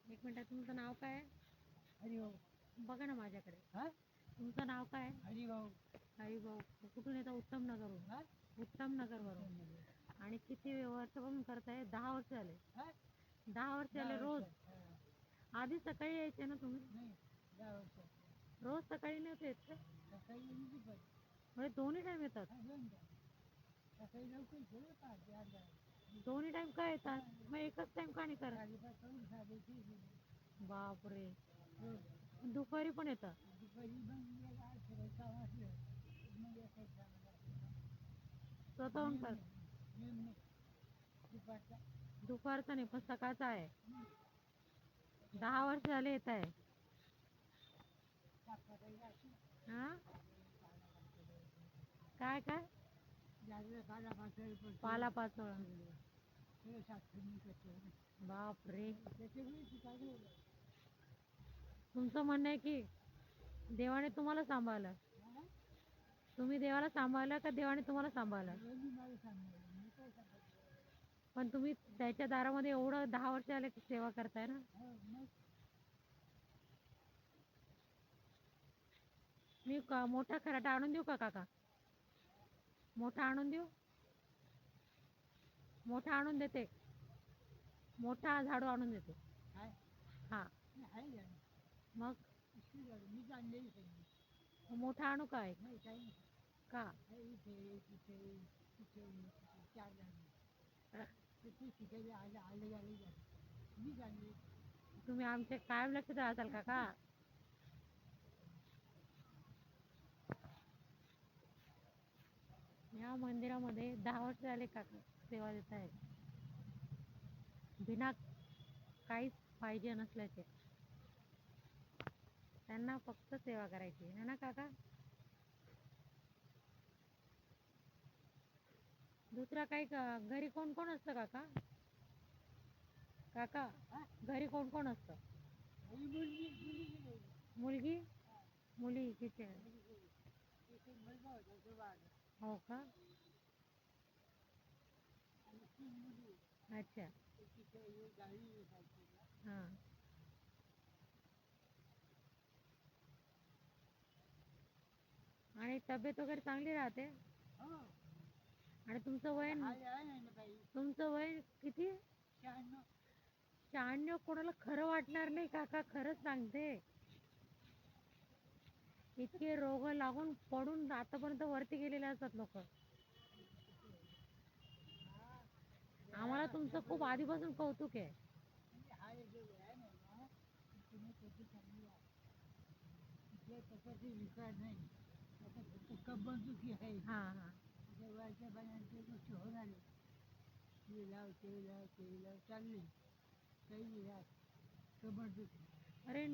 एक मिनिट, तुमचं नाव काय आहे? हरिभाऊ. बघा ना माझ्याकडे. हा? तुमचं नाव काय आहे? हरिभाऊ. हरिभाऊ. कुठून येतं? उत्तम नगरवरून. हा? उत्तम नगरवरून. आणि किती वर्षापासून करताय? 10 वर्ष झाले. हा? 10 वर्ष झाले रोज. आधी सकाळी यायचे ना तुम्ही? नाही, 10 वर्ष. रोज सकाळी नव्हते येत का? सकाळी येऊन पण. म्हणजे दोन्ही टाइम येतात? हा, दोन टाइम. सकाळी लवकर जेवलं पाहिजे, अर्धा. दोन्ही टाइम का येतात? मग एकच टाइम का नाही करत? 5:30 साडेतीन. बापरे. रोज. दुपारी पण येतात? दुपारी मग एक आठ काम असलं मग यायचं आम्हाला. स्वतःहून कर. नेम नाही. दुपारचा. दुपारचा नाही, पण सकाळचा आहे. 10 वर्ष झाले येत आहे. हा? काय काय? पालापाचोळा. बापरे. तुमचं म्हणणं आहे की देवाने तुम्हाला सांभाळलं? तुम्ही देवाला सांभाळलं का देवाने तुम्हाला सांभाळलं? पण तुम्ही त्याच्या दारामध्ये एवढं 10 वर्ष झाले सेवा करताय ना. मी मोठा खराटा आणून देऊ का काका? मोठा आणून देऊ? मोठा आणून देते. मोठा झाडू आणून देते. हा. मग मोठा आणू काय? का? तुम्ही आमचे कायम लक्षात राहताल काका. या मंदिरामध्ये 10 वर्ष झाले काका सेवा देत आहेत. बिना काहीच पाहिजे नसल्याचे. त्यांना फक्त सेवा करायची है ना काका. दुसरा काही घरी कोण कोण असतं काका? काका घरी कोण कोण असतं? मुलगी? मुली किती आहे? हो का. अच्छा. हां. आणि तब्येत वगैरे चांगली राहते? आणि तुमचं वय किती? 96. कोणाला खरं वाटणार नाही काका, खरंच सांगते. इतके रोग लागून पडून आतापर्यंत वरती गेलेले असतात लोक. आम्हाला तुमचं खूप आधीपासून कौतुक आहे. कंबरदुखी आहे. हा हा. देवाच्या बायांच्या गोष्टी होणार. चालली काही कंबरदुखी. अरे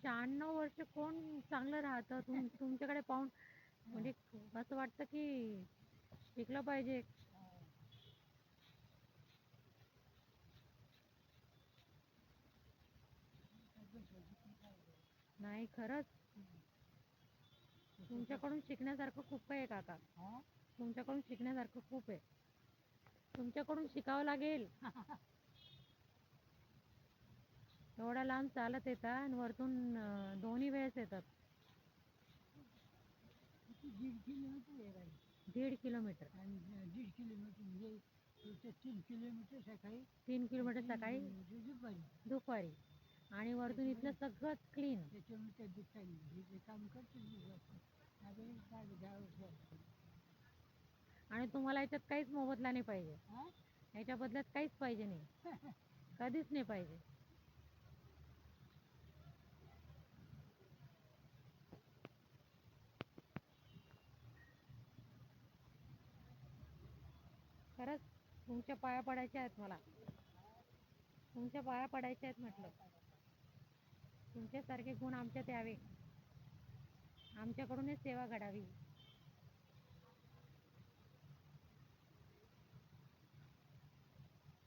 96 वर्ष कोण चांगलं राहतं? तुमच्याकडे पाहून म्हणजे असं वाटतं की शिकलं पाहिजे. नाही खरंच तुमच्याकडून शिकण्यासारखं खूप आहे काका. तुमच्याकडून शिकण्यासारखं खूप आहे. तुमच्याकडून शिकावं लागेल. एवढा लांब चालत येतात आणि वरतून दोन्ही वेळेस येतात. 1.5 किलोमीटर. 1.5 किलोमीटर म्हणजे 3 किलोमीटर सकाळी. 3 किलोमीटर सकाळी दुपारी. आणि वरतून इथलं सगळं क्लीन. त्याच्यामुळे काम करते. आणि तुम्हाला याच्यात काहीच मोबदला नाही पाहिजे. याच्या बदल्यात काहीच पाहिजे नाही. कधीच नाही पाहिजे. खरंच तुमच्या पाया पडायच्या आहेत मला. तुमच्या पाया पडायच्या आहेत म्हटलं. तुमच्यासारखे गुण आमच्यात यावे. आमच्याकडूनच सेवा घडावी.